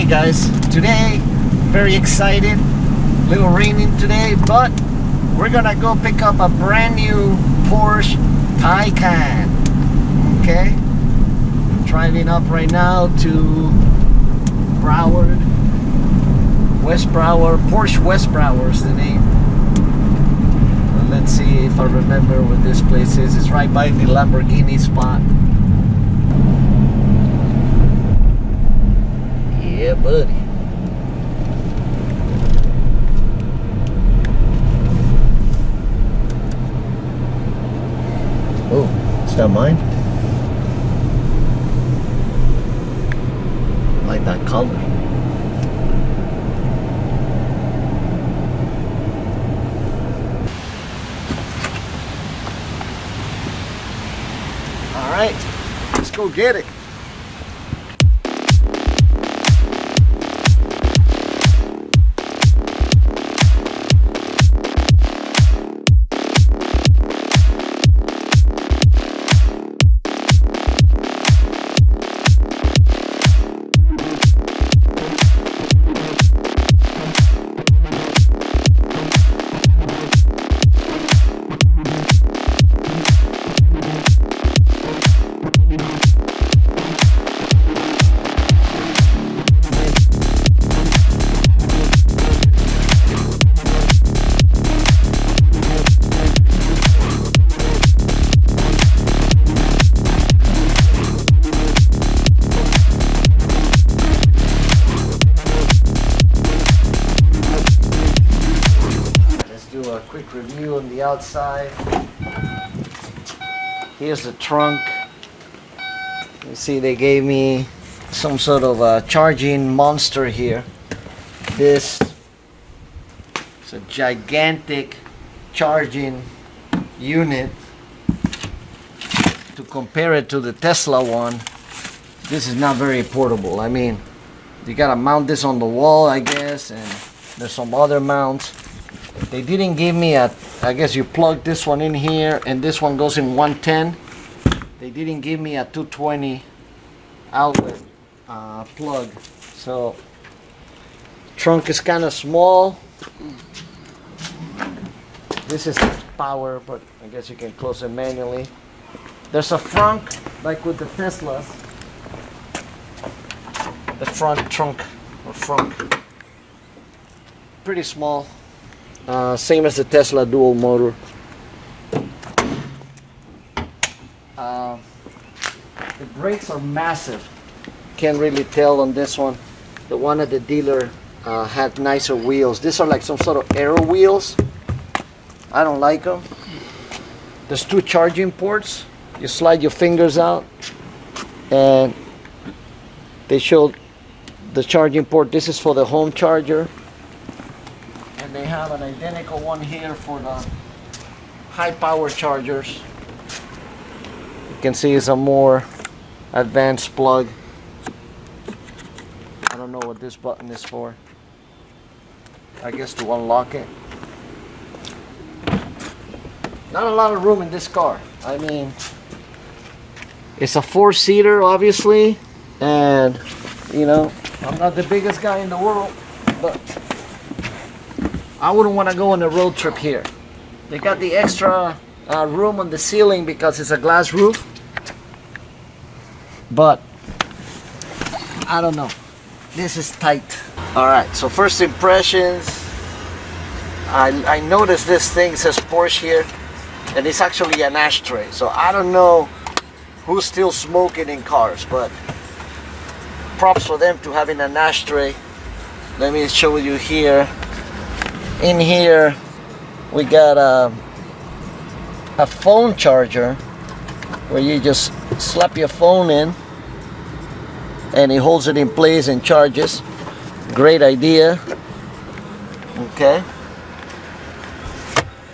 Hey guys, today very excited. Little raining today, but we're gonna go pick up a brand new Porsche Taycan. Okay, driving up right now to Broward, West Broward. Porsche West Broward is the name. Let's see if I remember where this place is. It's right by the Lamborghini spot. Yeah, buddy. Oh, is that mine? I like that color. All right, let's go get it. A quick review on the outside. Here's the trunk. You see they gave me some sort of a charging monster here. This is a gigantic charging unit. To compare it to the Tesla one, this is not very portable. I mean, you gotta mount this on the wall, I guess, and there's some other mounts. They didn't give me a, I guess you plug this one in here and this one goes in 110. They didn't give me a 220 outlet plug. So trunk is kind of small. This is power, but I guess you can close it manually. There's a front, like with the Teslas. The front trunk or front. Pretty small. Same as the Tesla dual motor. The brakes are massive. Can't really tell on this one. The one at the dealer had nicer wheels. These are like some sort of aero wheels. I don't like them. There's two charging ports. You slide your fingers out and they show the charging port. This is for the home charger. They have an identical one here for the high power chargers. You can see it's a more advanced plug. I don't know what this button is for. I guess to unlock it. Not a lot of room in this car. I mean, it's a 4-seater obviously, and you know, I'm not the biggest guy in the world, but I wouldn't want to go on a road trip here. They got the extra room on the ceiling because it's a glass roof. But I don't know. This is tight. Alright, so first impressions. I noticed this thing says Porsche here. And it's actually an ashtray. So I don't know who's still smoking in cars. But props for them to having an ashtray. Let me show you here. In here we got a phone charger where you just slap your phone in and it holds it in place and charges. Great idea. Okay,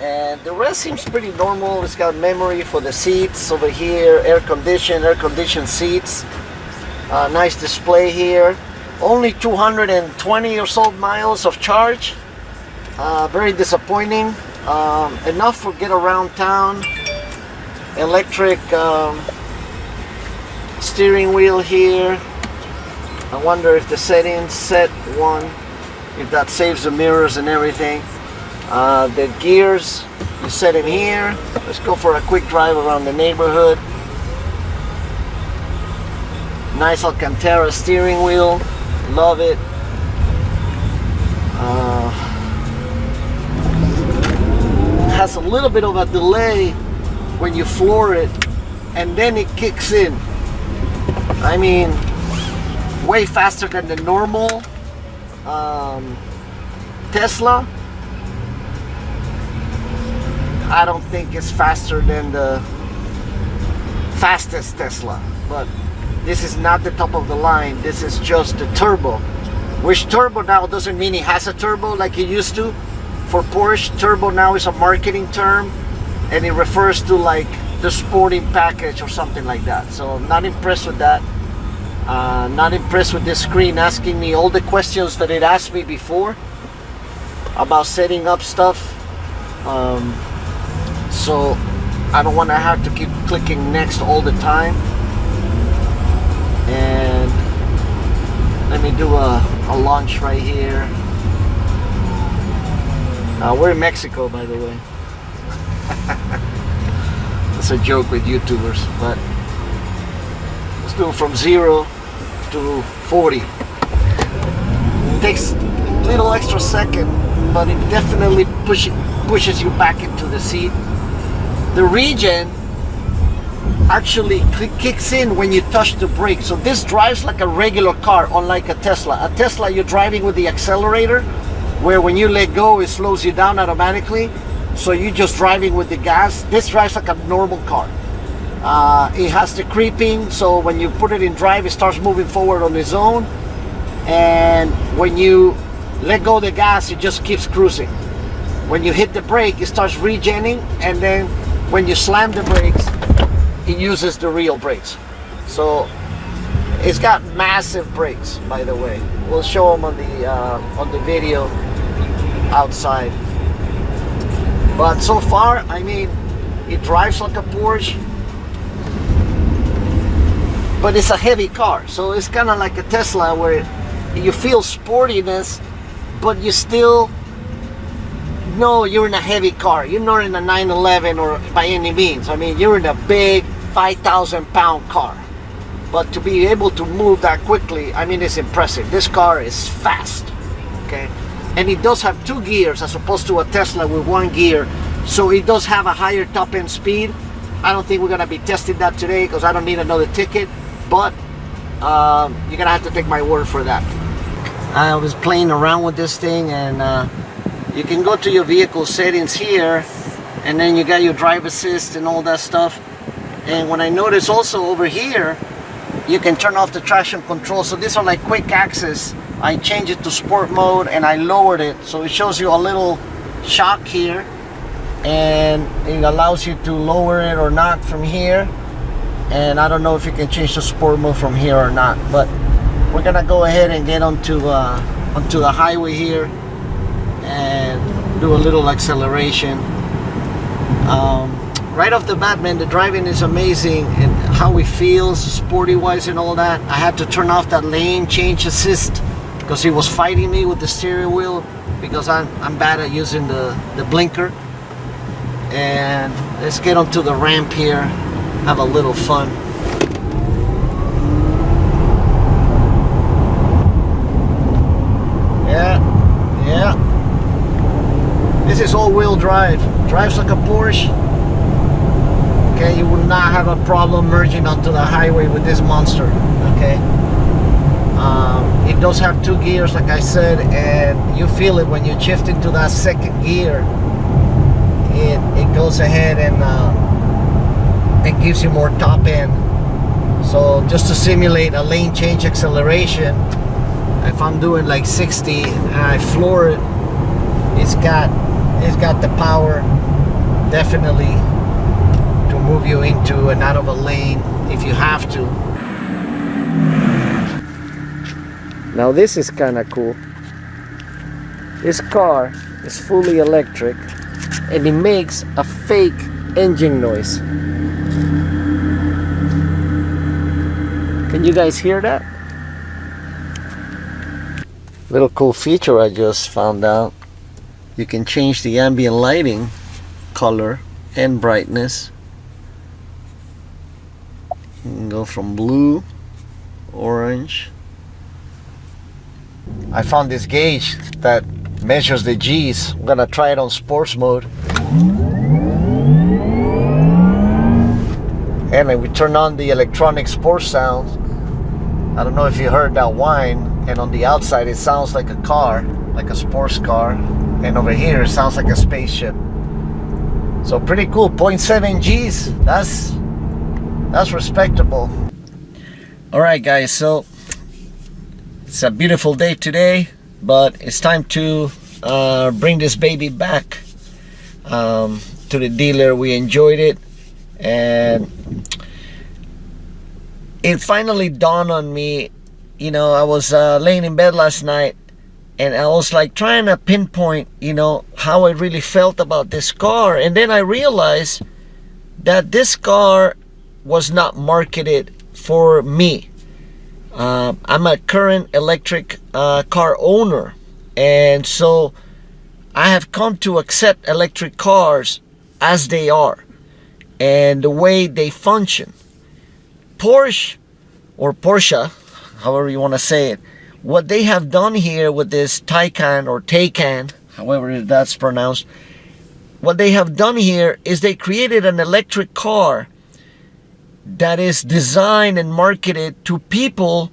and the rest seems pretty normal. It's got memory for the seats over here, air conditioned seats, nice display here. Only 220 or so miles of charge. Very disappointing. Enough for get around town. Electric steering wheel here. I wonder if the settings set one, if that saves the mirrors and everything. The gears, you set in here. Let's go for a quick drive around the neighborhood. Nice Alcantara steering wheel, love it. Has a little bit of a delay when you floor it, and then it kicks in. I mean, way faster than the normal Tesla. I don't think it's faster than the fastest Tesla, but this is not the top of the line. This is just the turbo, which turbo now doesn't mean it has a turbo like it used to. For Porsche, turbo now is a marketing term, and it refers to like the sporting package or something like that. So I'm not impressed with that. Not impressed with this screen asking me all the questions that it asked me before about setting up stuff. So I don't want to have to keep clicking next all the time. And let me do a launch right here. We're in Mexico, by the way. That's a joke with YouTubers, but let's do it from 0 to 40. It takes a little extra second, but it definitely pushes you back into the seat. The regen actually kicks in when you touch the brake. So this drives like a regular car, unlike a Tesla. A Tesla, you're driving with the accelerator, where when you let go, it slows you down automatically. So you're just driving with the gas. This drives like a normal car. It has the creeping, so when you put it in drive, it starts moving forward on its own. And when you let go of the gas, it just keeps cruising. When you hit the brake, it starts regenning, and then when you slam the brakes, it uses the real brakes. So it's got massive brakes, by the way. We'll show them on the video outside. But so far, I mean, it drives like a Porsche, but it's a heavy car. So it's kind of like a Tesla, where you feel sportiness, but you still know you're in a heavy car. You're not in a 911 or by any means. I mean, you're in a big 5,000-pound car. But to be able to move that quickly, I mean, it's impressive. This car is fast, okay? And it does have 2 gears as opposed to a Tesla with 1 gear. So it does have a higher top-end speed. I don't think we're gonna be testing that today because I don't need another ticket, but you're gonna have to take my word for that. I was playing around with this thing, and you can go to your vehicle settings here, and then you got your drive assist and all that stuff. And when I notice also over here, you can turn off the traction control. So these are like quick access. I changed it to sport mode and I lowered it, so it shows you a little shock here, and it allows you to lower it or not from here. And I don't know if you can change the sport mode from here or not, but we're gonna go ahead and get onto the highway here and do a little acceleration. Right off the bat, man, the driving is amazing, and how it feels sporty wise and all that. I had to turn off that lane change assist because he was fighting me with the steering wheel, because I'm bad at using the blinker. And let's get onto the ramp here, have a little fun. Yeah. This is all-wheel drive. Drives like a Porsche. Okay, you will not have a problem merging onto the highway with this monster. Okay. It does have 2 gears, like I said, and you feel it when you shift into that 2nd gear. It goes ahead and it gives you more top end. So just to simulate a lane change acceleration, if I'm doing like 60 and I floor it, it's got the power definitely to move you into and out of a lane if you have to. Now this is kind of cool. This car is fully electric, and it makes a fake engine noise. Can you guys hear that? Little cool feature I just found out. You can change the ambient lighting color and brightness. You can go from blue, orange. I found this gauge that measures the G's. I'm gonna try it on sports mode. And we turn on the electronic sports sounds. I don't know if you heard that whine, and on the outside it sounds like a car, like a sports car, and over here it sounds like a spaceship. So pretty cool. 0.7 G's. That's respectable. All right, guys. So it's a beautiful day today, but it's time to bring this baby back to the dealer. We enjoyed it, and it finally dawned on me. You know, I was laying in bed last night, and I was like trying to pinpoint, you know, how I really felt about this car. And then I realized that this car was not marketed for me. I'm a current electric car owner, and so I have come to accept electric cars as they are and the way they function. Porsche, or Porsche, however you want to say it, what they have done here with this Taycan or Taycan, however that's pronounced, what they have done here is they created an electric car that is designed and marketed to people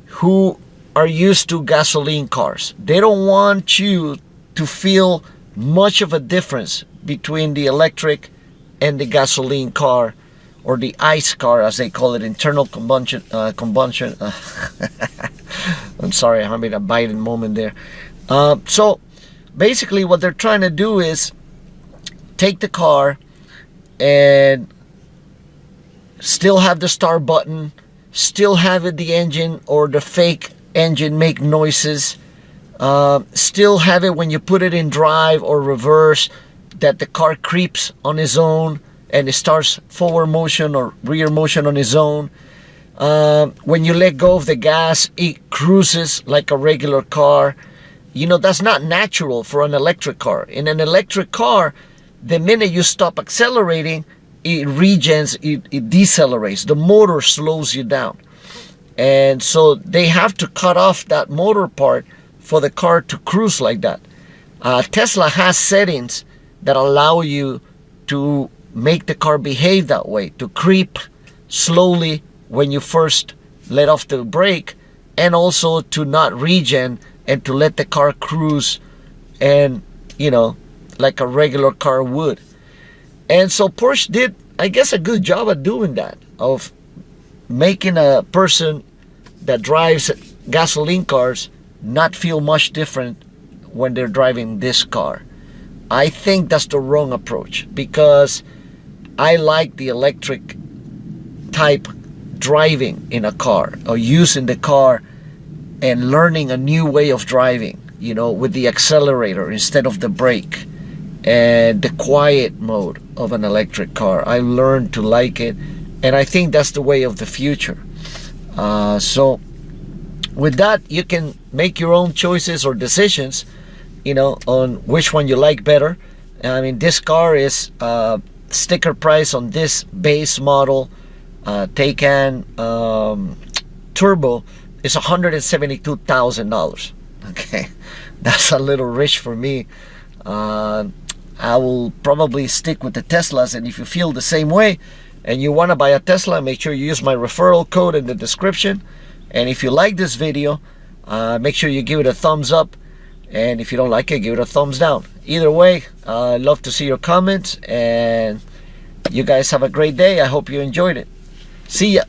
who are used to gasoline cars. They don't want you to feel much of a difference between the electric and the gasoline car, or the ICE car as they call it, internal combustion. I'm sorry, I'm having a Biden moment there. So basically what they're trying to do is take the car and still have the start button, still have it, the engine or the fake engine make noises, still have it when you put it in drive or reverse, that the car creeps on its own and it starts forward motion or rear motion on its own. When you let go of the gas, it cruises like a regular car. You know, that's not natural for an electric car. In an electric car, the minute you stop accelerating, it regens, it decelerates. The motor slows you down. And so they have to cut off that motor part for the car to cruise like that. Tesla has settings that allow you to make the car behave that way, to creep slowly when you first let off the brake, and also to not regen and to let the car cruise, and you know, like a regular car would. And so Porsche did, I guess, a good job at doing that, of making a person that drives gasoline cars not feel much different when they're driving this car. I think that's the wrong approach, because I like the electric type driving in a car, or using the car and learning a new way of driving, you know, with the accelerator instead of the brake, and the quiet mode of an electric car. I learned to like it, and I think that's the way of the future. So with that, you can make your own choices or decisions, you know, on which one you like better. I mean, this car is sticker price on this base model Taycan Turbo is $172,000. Okay, that's a little rich for me. I will probably stick with the Teslas, and if you feel the same way and you want to buy a Tesla, make sure you use my referral code in the description. And if you like this video, make sure you give it a thumbs up, and if you don't like it, give it a thumbs down. Either way, I'd love to see your comments, and you guys have a great day. I hope you enjoyed it. See ya.